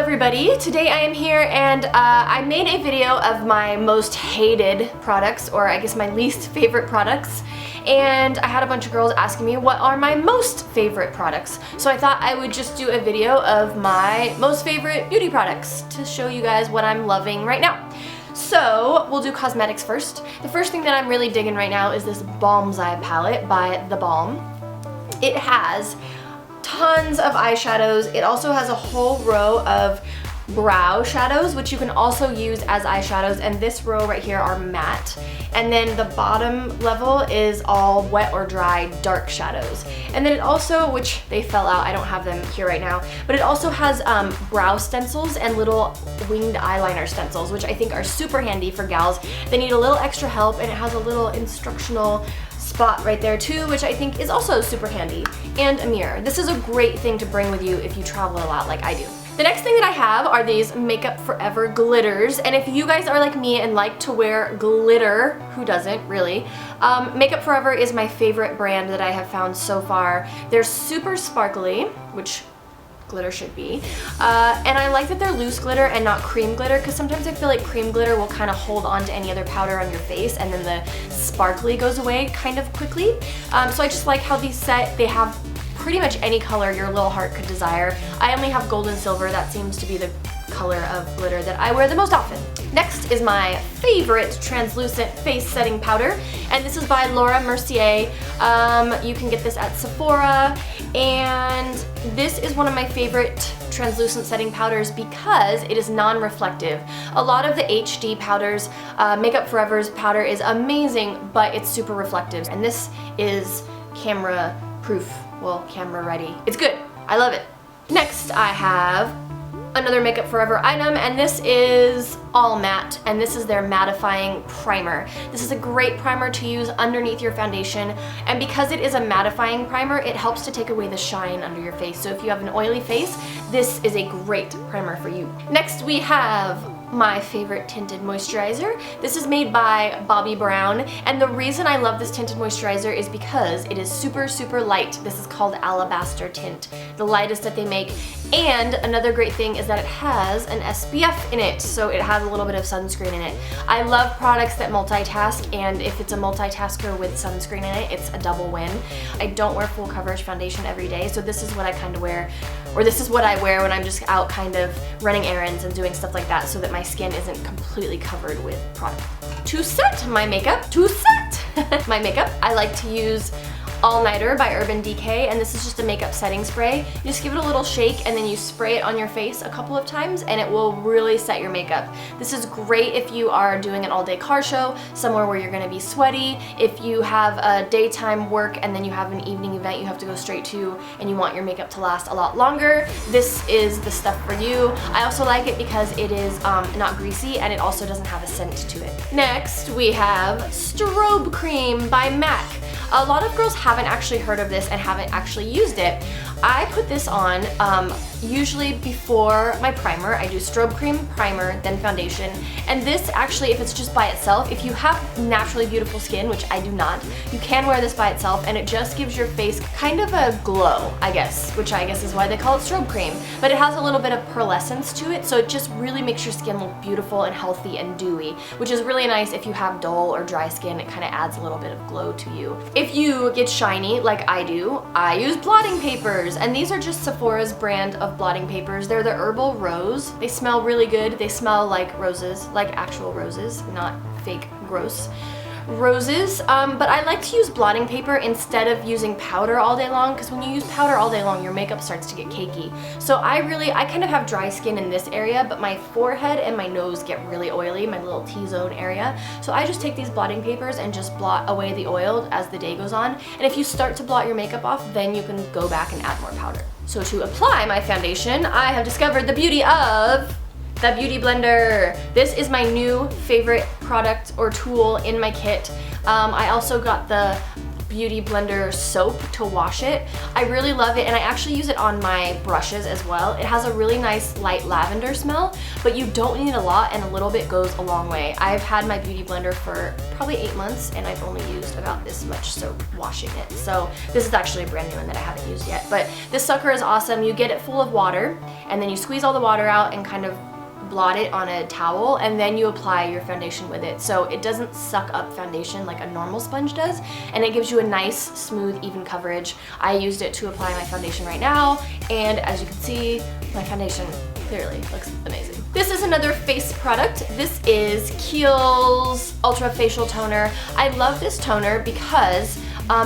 everybody, today I am here and I made a video of my most hated products, or I guess my least favorite products, and I had a bunch of girls asking me what are my most favorite products. So I thought I would just do a video of my most favorite beauty products to show you guys what I'm loving right now. So we'll do cosmetics first. The first thing that I'm really digging right now is this Balm's Eye palette by the Balm. It has tons of eyeshadows. It also has a whole row of brow shadows, which you can also use as eyeshadows, and this row right here are matte. And then the bottom level is all wet or dry dark shadows. And then it also, which they fell out, I don't have them here right now, but it also has brow stencils and little winged eyeliner stencils, which I think are super handy for gals that need a little extra help, and it has a little instructional spot right there too, which I think is also super handy, and a mirror. This is a great thing to bring with you if you travel a lot like I do. The next thing that I have are these Makeup Forever glitters, and if you guys are like me and like to wear glitter, who doesn't really, Makeup Forever is my favorite brand that I have found so far. They're super sparkly, which glitter should be, and I like that they're loose glitter and not cream glitter, because sometimes I feel like cream glitter will kind of hold on to any other powder on your face and then the sparkly goes away kind of quickly. So I just like how these set, they have pretty much any color your little heart could desire. I only have gold and silver. That seems to be the color of glitter that I wear the most often. Next is my favorite translucent face setting powder, and this is by Laura Mercier. You can get this at Sephora, and this is one of my favorite translucent setting powders because it is non-reflective. A lot of the HD powders, Makeup Forever's powder is amazing, but it's super reflective, and this is camera proof. Well, camera ready. It's good. I love it. Next, I have another Makeup Forever item, and this is all matte, and this is their mattifying primer. This is a great primer to use underneath your foundation, and because it is a mattifying primer, it helps to take away the shine under your face. So if you have an oily face, this is a great primer for you. Next, we have my favorite tinted moisturizer. This is made by Bobbi Brown, and the reason I love this tinted moisturizer is because it is super, super light. This is called Alabaster Tint, the lightest that they make. And another great thing is that it has an SPF in it, so it has a little bit of sunscreen in it. I love products that multitask, and if it's a multitasker with sunscreen in it, it's a double win. I don't wear full coverage foundation every day, so this is what I kind of wear, or this is what I wear when I'm just out kind of running errands and doing stuff like that, so that my skin isn't completely covered with product. To set my makeup, I like to use All Nighter by Decay, and this is just a makeup setting spray. You just give it a little shake and then you spray it on your face a couple of times, and it will really set your makeup. This is great if you are doing an all-day car show, somewhere where you're gonna be sweaty, if you have a daytime work and then you have an evening event you have to go straight to and you want your makeup to last a lot longer. This is the stuff for you. I also like it because it is not greasy, and it also doesn't have a scent to it. Next, we have Strobe Cream by MAC. A lot of girls haven't actually heard of this and haven't actually used it. I put this on usually before my primer. I do Strobe Cream, primer, then foundation. And this actually, if it's just by itself, if you have naturally beautiful skin, which I do not, you can wear this by itself, and it just gives your face kind of a glow, I guess, which I guess is why they call it Strobe Cream. But it has a little bit of pearlescence to it, so it just really makes your skin look beautiful and healthy and dewy, which is really nice if you have dull or dry skin. It kind of adds a little bit of glow to you. If you get shiny like I do, I use blotting papers, and these are just Sephora's brand of blotting papers. They're the Herbal Rose. They smell really good. They smell like roses, like actual roses, not fake gross roses. But I like to use blotting paper instead of using powder all day long, because when you use powder all day long, your makeup starts to get cakey. So I kind of have dry skin in this area, but my forehead and my nose get really oily, my little T-zone area. So I just take these blotting papers and just blot away the oil as the day goes on. And if you start to blot your makeup off, then you can go back and add more powder. So to apply my foundation, I have discovered the beauty of the Beauty Blender. This is my new favorite product or tool in my kit. I also got the beauty blender soap to wash it. I really love it, and I actually use it on my brushes as well. It has a really nice light lavender smell, but you don't need a lot, and a little bit goes a long way. I've had my beauty blender for probably 8 months, and I've only used about this much soap washing it. So this is actually a brand new one that I haven't used yet. But this sucker is awesome. You get it full of water, and then you squeeze all the water out and kind of blot it on a towel, and then you apply your foundation with it. So it doesn't suck up foundation like a normal sponge does, and it gives you a nice, smooth, even coverage. I used it to apply my foundation right now, and as you can see, my foundation clearly looks amazing. This is another face product. This is Keihl's Ultra Facial Toner. I love this toner because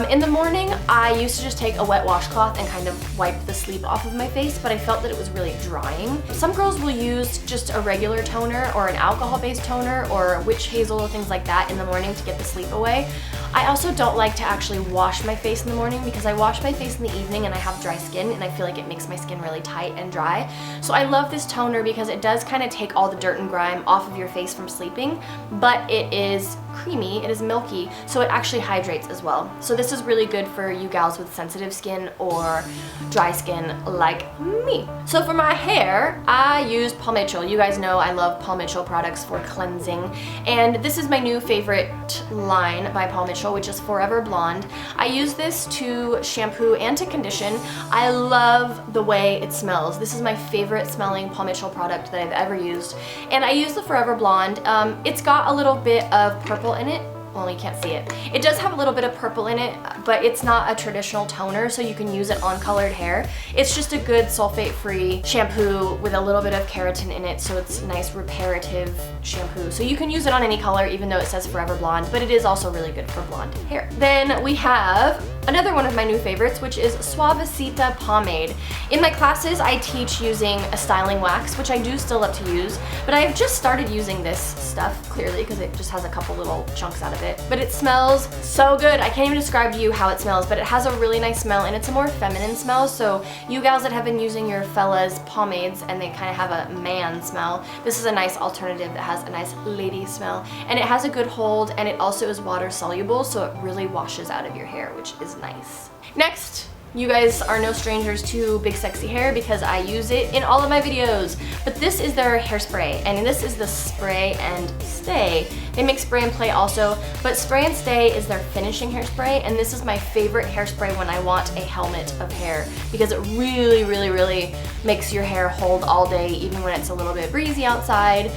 in the morning, I used to just take a wet washcloth and kind of wipe the sleep off of my face, but I felt that it was really drying. Some girls will use just a regular toner or an alcohol-based toner or witch hazel or things like that in the morning to get the sleep away. I also don't like to actually wash my face in the morning because I wash my face in the evening and I have dry skin, and I feel like it makes my skin really tight and dry. So I love this toner because it does kind of take all the dirt and grime off of your face from sleeping, but it is creamy, it is milky, so it actually hydrates as well. So this is really good for you gals with sensitive skin or dry skin like me. So for my hair, I use Paul Mitchell. You guys know I love Paul Mitchell products for cleansing, and this is my new favorite line by Paul Mitchell, which is Forever Blonde. I use this to shampoo and to condition. I love the way it smells. This is my favorite smelling Paul Mitchell product that I've ever used, and I use the Forever Blonde. It's got a little bit of purple in it. Well, you can't see it. It does have a little bit of purple in it, but it's not a traditional toner, so you can use it on colored hair. It's just a good sulfate-free shampoo with a little bit of keratin in it, so it's nice reparative shampoo. So you can use it on any color, even though it says Forever Blonde, but it is also really good for blonde hair. Then we have another one of my new favorites, which is Suavecita Pomade. In my classes, I teach using a styling wax, which I do still love to use, but I've just started using this stuff, clearly, because it just has a couple little chunks out of it. But it smells so good. I can't even describe to you how it smells, but it has a really nice smell, and it's a more feminine smell, so you gals that have been using your fellas pomades and they kind of have a man smell, this is a nice alternative that has a nice lady smell, and it has a good hold, and it also is water soluble, so it really washes out of your hair, which is nice. Next, you guys are no strangers to Big Sexy Hair because I use it in all of my videos, but this is their hairspray, and this is the Spray and Stay. They make Spray and Play also, but Spray and Stay is their finishing hairspray, and this is my favorite hairspray when I want a helmet of hair because it really, really, really makes your hair hold all day, even when it's a little bit breezy outside.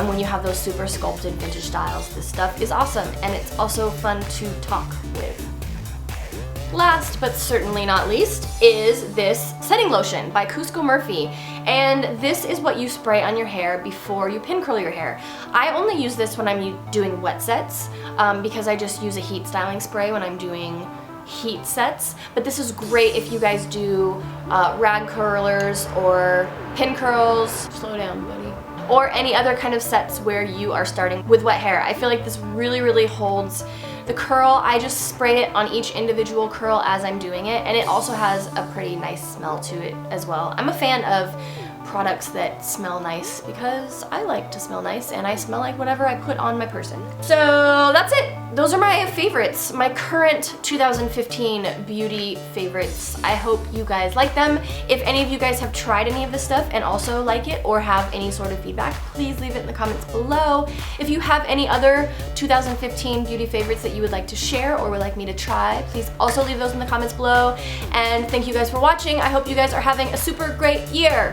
When you have those super sculpted vintage styles, this stuff is awesome, and it's also fun to talk with. Last but certainly not least is this setting lotion by Cusco Murphy, and this is what you spray on your hair before you pin curl your hair. I only use this when I'm doing wet sets because I just use a heat styling spray when I'm doing heat sets, but this is great if you guys do rag curlers or pin curls. Slow down, buddy. Or any other kind of sets where you are starting with wet hair. I feel like this really, really holds the curl. I just spray it on each individual curl as I'm doing it, and it also has a pretty nice smell to it as well. I'm a fan of products that smell nice because I like to smell nice, and I smell like whatever I put on my person. So that's it. Those are my favorites, my current 2015 beauty favorites. I hope you guys like them. If any of you guys have tried any of this stuff and also like it or have any sort of feedback, please leave it in the comments below. If you have any other 2015 beauty favorites that you would like to share or would like me to try, please also leave those in the comments below. And thank you guys for watching. I hope you guys are having a super great year.